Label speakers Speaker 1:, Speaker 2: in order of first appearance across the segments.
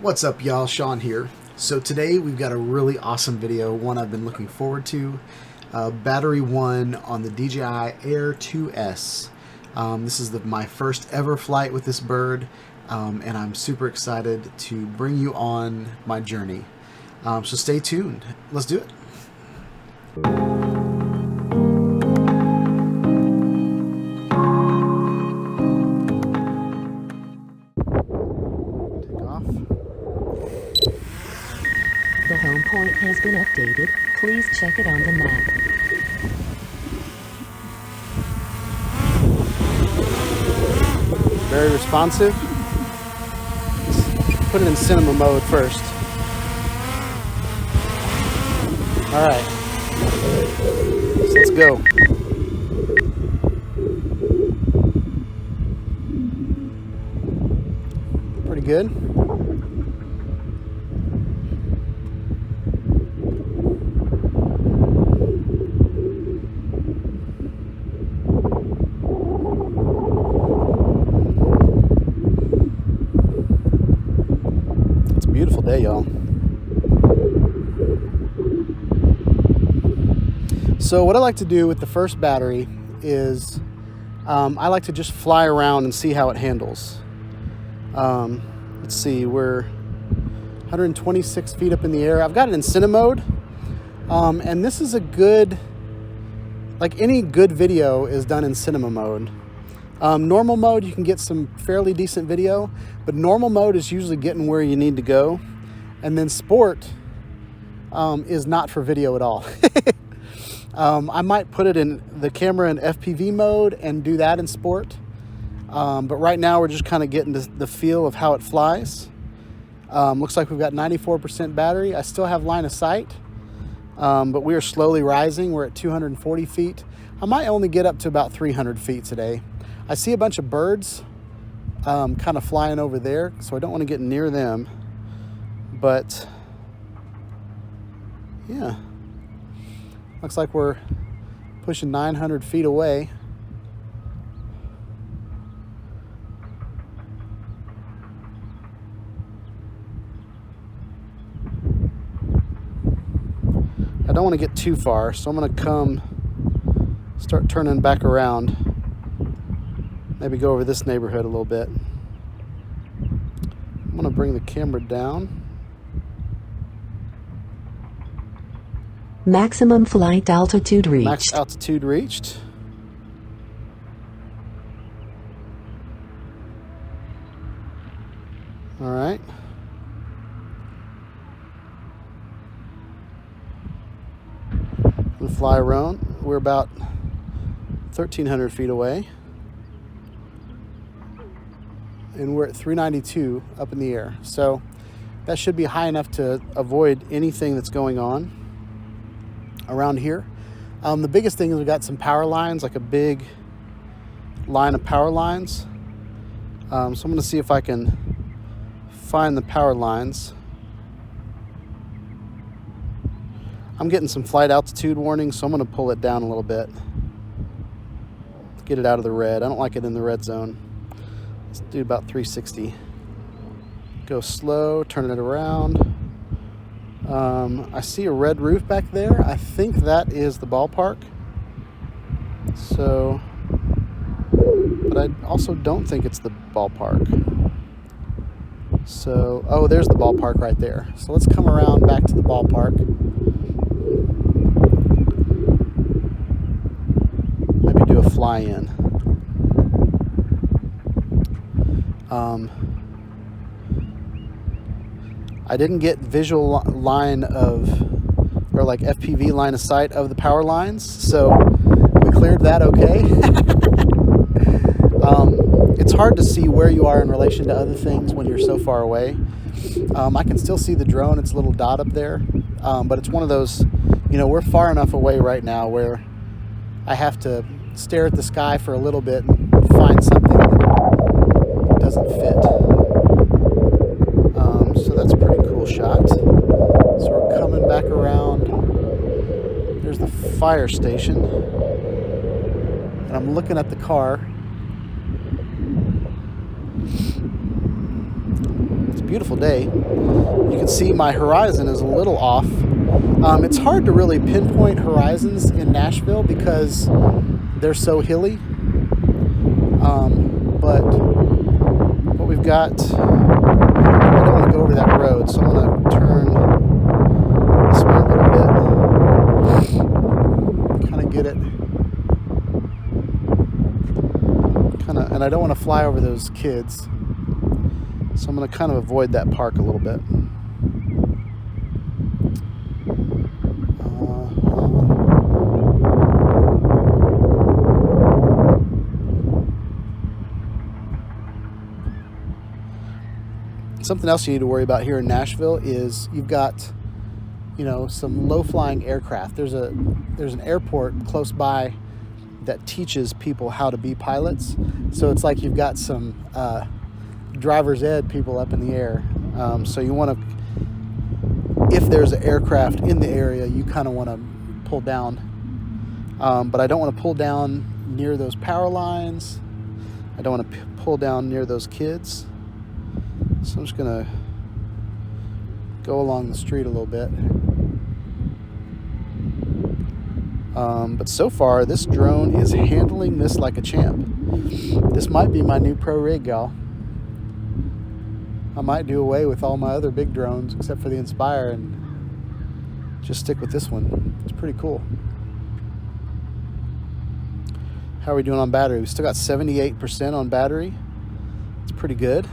Speaker 1: What's up, y'all? Sean here. So today we've got a really awesome video, one I've been looking forward to. Battery 1 on the DJI Air 2S. This is my first ever flight with this bird, and I'm super excited to bring you on my journey. So stay tuned. Let's do it.
Speaker 2: The home point has been updated. Please check it on the map.
Speaker 1: Very responsive. Let's put it in cinema mode first. All right. So let's go. Pretty good. Beautiful day, y'all. So what I like to do with the first battery is I like to just fly around and see how it handles. Let's see, we're 126 feet up in the air. I've got it in cinema mode, and this is a good, like any good video is done in cinema mode. Normal mode, you can get some fairly decent video, but normal mode is usually getting where you need to go. And then sport is not for video at all. I might put it in the camera in Fpv mode and do that in sport. But right now we're just kind of getting the feel of how it flies. Looks like we've got 94% battery. I still have line of sight, but we are slowly rising. We're at 240 feet. I might only get up to about 300 feet today. I see a bunch of birds kind of flying over there, so I don't want to get near them. But yeah, looks like we're pushing 900 feet away. I don't want to get too far, so I'm going to start turning back around. Maybe go over this neighborhood a little bit. I'm going to bring the camera down.
Speaker 2: Maximum flight altitude reached.
Speaker 1: Max altitude reached. All right. We'll fly around. We're about 1,300 feet away. And we're at 392 up in the air. So that should be high enough to avoid anything that's going on around here. The biggest thing is we got some power lines, like a big line of power lines. So I'm going to see if I can find the power lines. I'm getting some flight altitude warnings, so I'm going to pull it down a little bit to get it out of the red. I don't like it in the red zone. Let's do about 360. Go slow, turn it around. I see a red roof back there. I think that is the ballpark. So, but I also don't think it's the ballpark. So, oh, there's the ballpark right there. So let's come around back to the ballpark. Maybe do a fly-in. I didn't get visual line of, or like FPV line of sight of the power lines, so we cleared that okay. It's hard to see where you are in relation to other things when you're so far away. I can still see the drone, it's a little dot up there, but it's one of those, you know, we're far enough away right now where I have to stare at the sky for a little bit and find something that doesn't fit. So that's a pretty cool shot. So we're coming back around. There's the fire station. And I'm looking at the car. beautiful day. You can see my horizon is a little off. It's hard to really pinpoint horizons in Nashville because they're so hilly. But what we've got, I don't want to go over that road, so I'm going to turn this way a little bit. Kind of get it. And I don't want to fly over those kids. So I'm going to kind of avoid that park a little bit. Something else you need to worry about here in Nashville is you've got, you know, some low-flying aircraft. There's an airport close by that teaches people how to be pilots. So it's like you've got some driver's ed people up in the air. So you want to, if there's an aircraft in the area, you kind of want to pull down. But I don't want to pull down near those power lines. I don't want to pull down near those kids. So I'm just going to go along the street a little bit. But so far, this drone is handling this like a champ. This might be my new pro rig, y'all. I might do away with all my other big drones except for the Inspire and just stick with this one. It's pretty cool. How are we doing on battery? We still got 78% on battery. It's pretty good.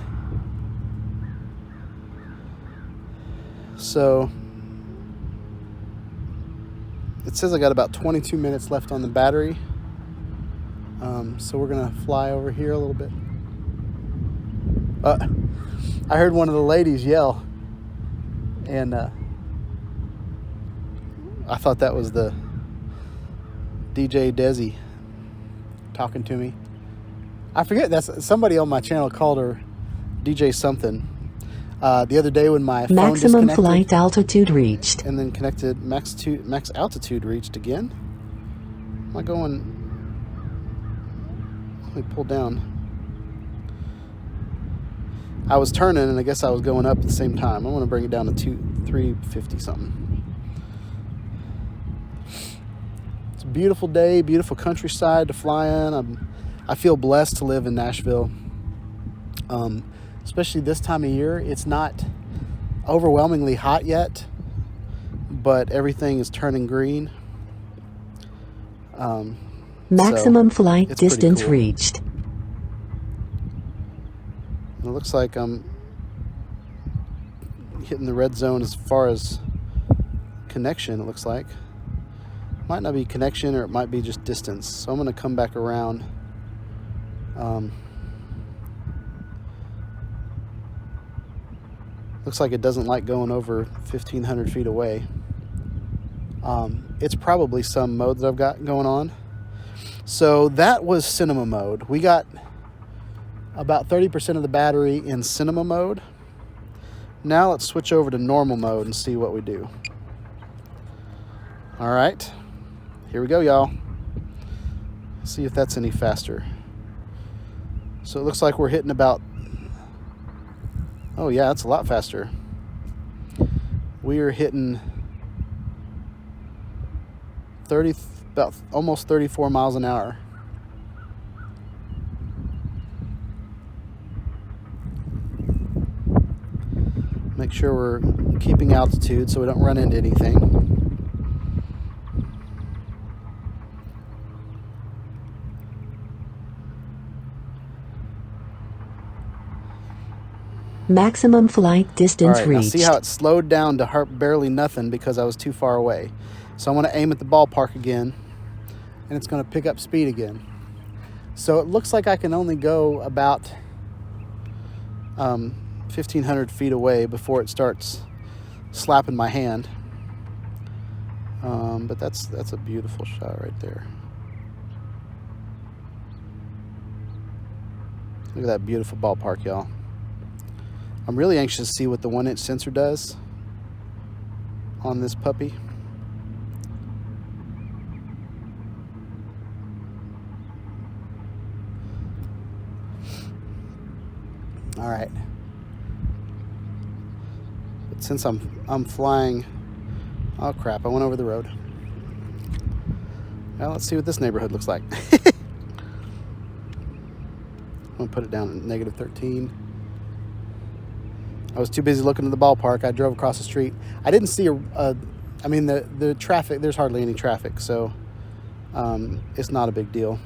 Speaker 1: So it says I got about 22 minutes left on the battery. So we're gonna fly over here a little bit. I heard one of the ladies yell, and I thought that was the DJ Desi talking to me. I forget, that's somebody on my channel called her DJ something. The other day when my phone
Speaker 2: maximum
Speaker 1: disconnected,
Speaker 2: flight altitude reached,
Speaker 1: and then connected, max altitude reached again. Am I going? Let me pull down. I was turning, and I guess I was going up at the same time. I want to bring it down to 350 something. It's a beautiful day, beautiful countryside to fly in. I feel blessed to live in Nashville. Especially this time of year. It's not overwhelmingly hot yet, but everything is turning green.
Speaker 2: maximum flight
Speaker 1: it's pretty
Speaker 2: distance
Speaker 1: cool.
Speaker 2: reached.
Speaker 1: It looks like I'm hitting the red zone as far as connection, it looks like. Might not be connection, or it might be just distance. So I'm going to come back around. Looks like it doesn't like going over 1,500 feet away. It's probably some mode that I've got going on. So that was cinema mode. We got about 30% of the battery in cinema mode. Now let's switch over to normal mode and see what we do. All right, here we go, y'all. See if that's any faster. So it looks like we're hitting about, oh yeah, it's a lot faster. We are hitting about almost 34 miles an hour. Make sure we're keeping altitude so we don't run into anything.
Speaker 2: Maximum flight distance
Speaker 1: All right, now
Speaker 2: reached.
Speaker 1: see how it slowed down to barely nothing because I was too far away. So I'm going to aim at the ballpark again, and it's going to pick up speed again. So it looks like I can only go about 1,500 feet away before it starts slapping my hand. But that's a beautiful shot right there. Look at that beautiful ballpark, y'all. I'm really anxious to see what the 1-inch sensor does on this puppy. All right. But since I'm flying, oh crap, I went over the road. Well, let's see what this neighborhood looks like. I'm gonna put it down at negative 13. I was too busy looking at the ballpark. I drove across the street. I didn't see I mean, the traffic, there's hardly any traffic, so it's not a big deal.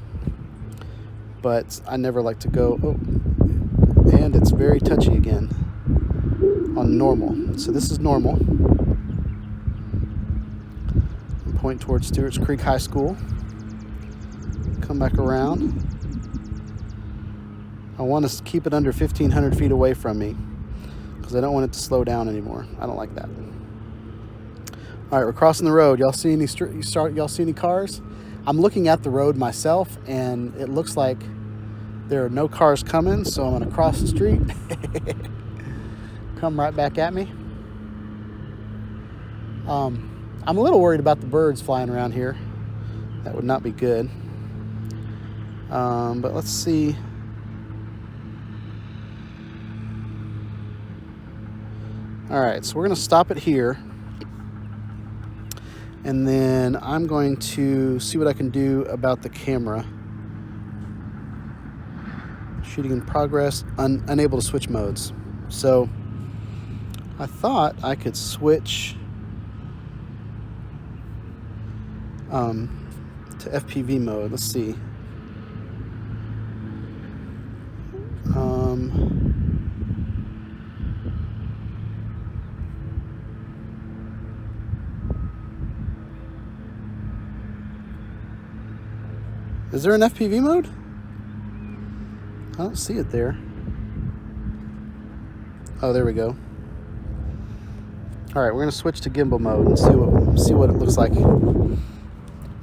Speaker 1: But I never like to go, oh, and it's very touchy again on normal. So this is normal. Point towards Stewart's Creek High School. Come back around. I want to keep it under 1,500 feet away from me because I don't want it to slow down anymore. I don't like that. All right, we're crossing the road. Y'all see any y'all see any cars? I'm looking at the road myself, and it looks like there are no cars coming, so I'm going to cross the street. Come right back at me. I'm a little worried about the birds flying around here. That would not be good. But let's see. All right, so we're going to stop it here. And then I'm going to see what I can do about the camera. Shooting in progress, unable to switch modes. So I thought I could switch to FPV mode. Let's see. Is there an FPV mode? I don't see it there. Oh, there we go. All right, we're gonna switch to gimbal mode and see what it looks like.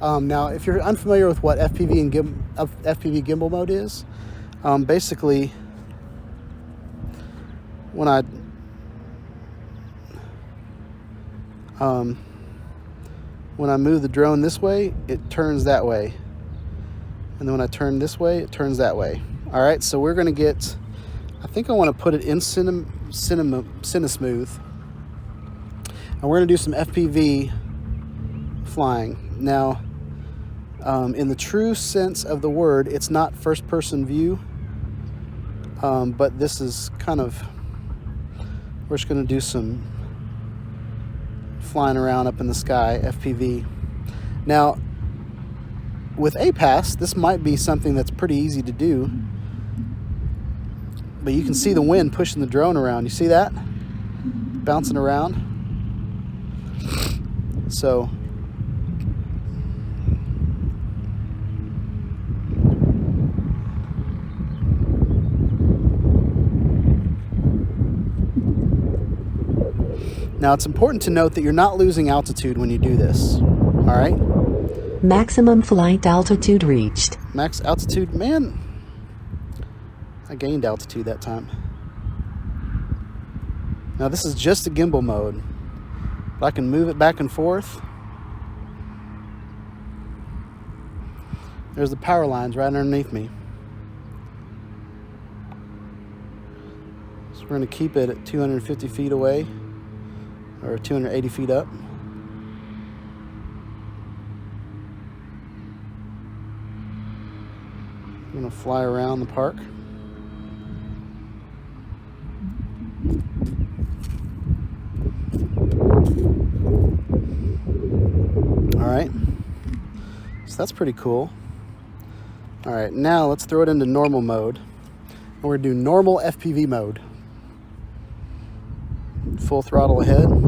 Speaker 1: Now, if you're unfamiliar with what FPV gimbal mode is, basically, when I move the drone this way, it turns that way, and then when I turn this way, it turns that way. All right, so we're gonna get. I think I want to put it in CineSmooth, and we're gonna do some FPV flying now. In the true sense of the word, it's not first-person view, but this is kind of, we're just going to do some flying around up in the sky, FPV. Now, with APAS, this might be something that's pretty easy to do, but you can see the wind pushing the drone around. You see that? Bouncing around. So, now, it's important to note that you're not losing altitude when you do this, all right?
Speaker 2: Maximum flight altitude reached.
Speaker 1: Max altitude, man, I gained altitude that time. Now, this is just a gimbal mode, but I can move it back and forth. There's the power lines right underneath me. So we're going to keep it at 250 feet away, or 280 feet up. I'm going to fly around the park. All right, so that's pretty cool. All right, now let's throw it into normal mode. And we're going to do normal FPV mode. Full throttle ahead. I'm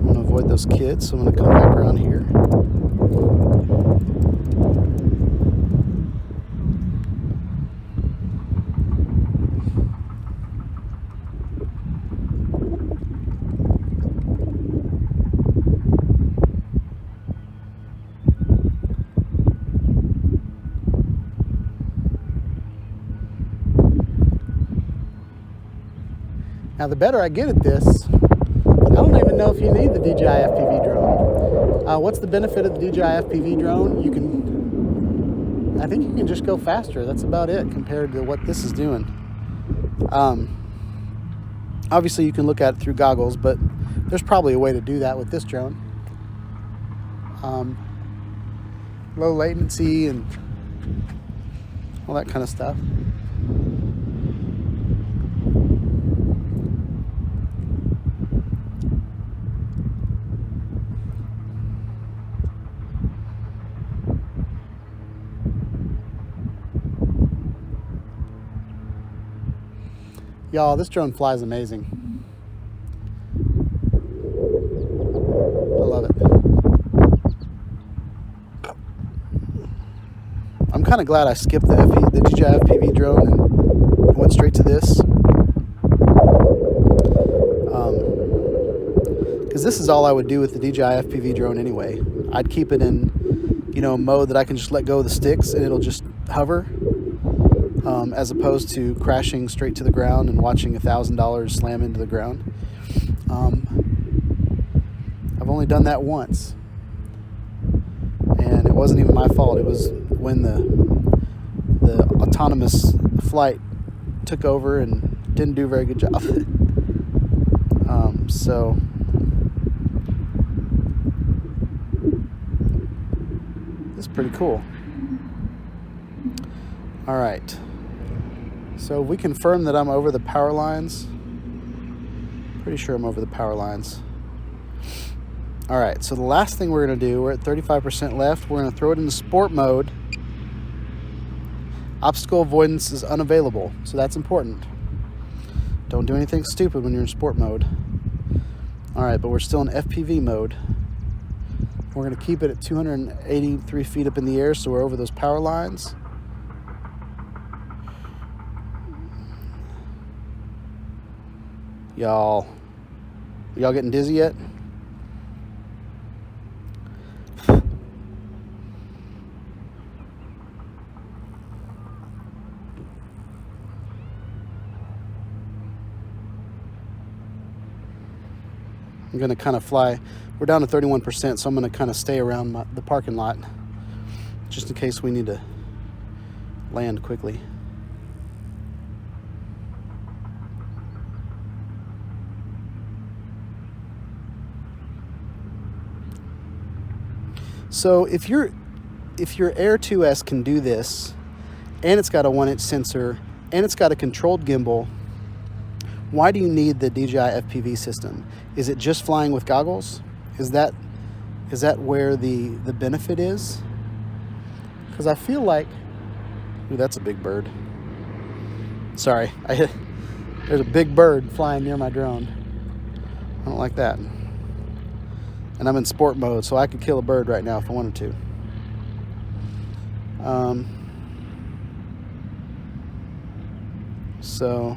Speaker 1: going to avoid those kids, so I'm going to come back around here. Now, the better I get at this, I don't even know if you need the DJI FPV drone. What's the benefit of the DJI FPV drone? I think you can just go faster. That's about it compared to what this is doing. Obviously, you can look at it through goggles, but there's probably a way to do that with this drone. Low latency and all that kind of stuff. Y'all, this drone flies amazing. I love it. I'm kind of glad I skipped the DJI FPV drone and went straight to this. Because this is all I would do with the DJI FPV drone anyway. I'd keep it in, you know, mode that I can just let go of the sticks and it'll just hover. As opposed to crashing straight to the ground and watching $1,000 slam into the ground. I've only done that once, and it wasn't even my fault. It was when the autonomous flight took over and didn't do a very good job. So it's pretty cool. All right. So we confirm that I'm over the power lines. Pretty sure I'm over the power lines. All right, so the last thing we're gonna do, we're at 35% left. We're gonna throw it into sport mode. Obstacle avoidance is unavailable, so that's important. Don't do anything stupid when you're in sport mode. All right, but we're still in FPV mode. We're gonna keep it at 283 feet up in the air, so we're over those power lines. Y'all getting dizzy yet? I'm gonna kind of fly. We're down to 31%, so I'm gonna kind of stay around the parking lot just in case we need to land quickly. So if your Air 2S can do this, and it's got a 1-inch sensor, and it's got a controlled gimbal, why do you need the DJI FPV system? Is it just flying with goggles? Is that where the benefit is? Because I feel like, ooh, that's a big bird. Sorry, there's a big bird flying near my drone. I don't like that. And I'm in sport mode, so I could kill a bird right now if I wanted to. So,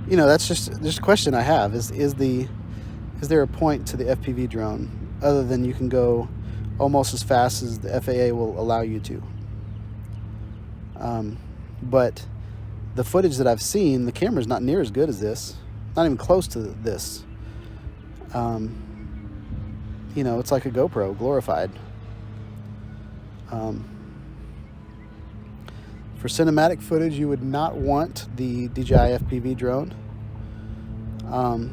Speaker 1: you know, that's just a question I have. Is there a point to the FPV drone other than you can go almost as fast as the FAA will allow you to? But the footage that I've seen, the camera's not near as good as this. Not even close to this. You know, it's like a GoPro glorified. For cinematic footage, you would not want the DJI FPV drone.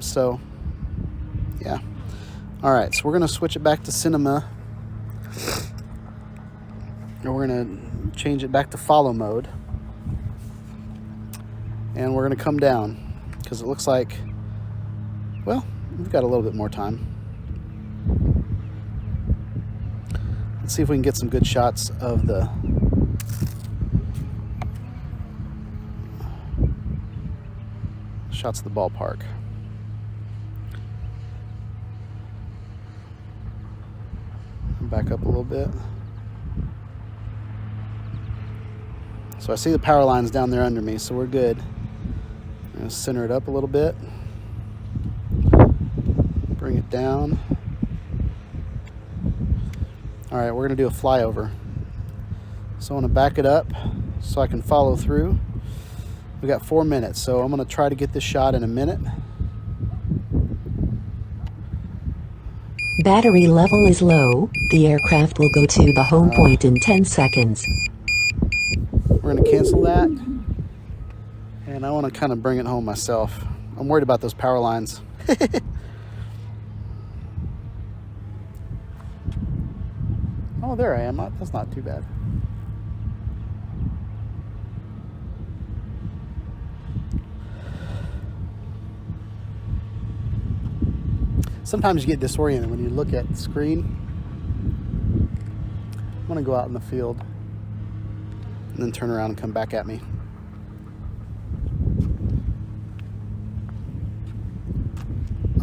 Speaker 1: So, yeah. All right, so we're gonna switch it back to cinema. And we're gonna change it back to follow mode. And we're gonna come down because it looks like, well, we've got a little bit more time. Let's see if we can get some good shots of the ballpark. Back up a little bit. So I see the power lines down there under me, so we're good. I'm gonna center it up a little bit. Bring it down. All right, we're gonna do a flyover. So I wanna back it up so I can follow through. We got 4 minutes, so I'm gonna try to get this shot in a minute.
Speaker 2: Battery level is low. The aircraft will go to the home point in 10 seconds.
Speaker 1: We're gonna cancel that. And I wanna kind of bring it home myself. I'm worried about those power lines. Oh, there I am. That's not too bad. Sometimes you get disoriented when you look at the screen. I'm gonna go out in the field and then turn around and come back at me.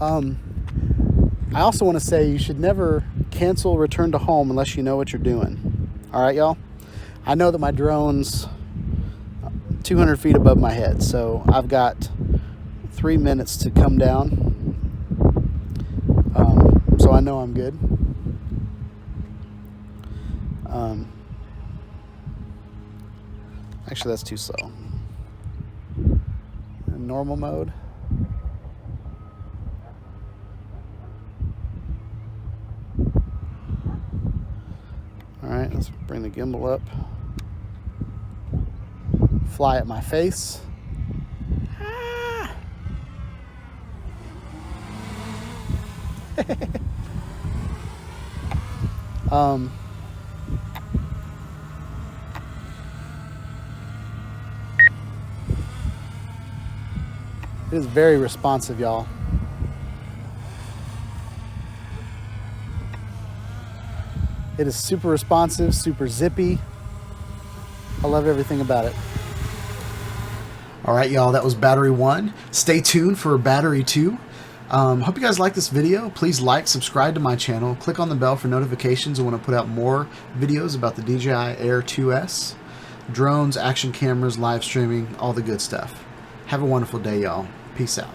Speaker 1: I also want to say you should never cancel return to home unless you know what you're doing. All right, y'all? I know that my drone's 200 feet above my head, so I've got 3 minutes to come down. So I know I'm good. Actually, that's too slow. In normal mode. All right, let's bring the gimbal up. Fly at my face. Ah! It is very responsive, y'all. It is super responsive, super zippy. I love everything about it. All right, y'all, that was battery 1. Stay tuned for battery 2. Hope you guys like this video. Please like, subscribe to my channel. Click on the bell for notifications when I put out more videos about the DJI Air 2S. Drones, action cameras, live streaming, all the good stuff. Have a wonderful day, y'all. Peace out.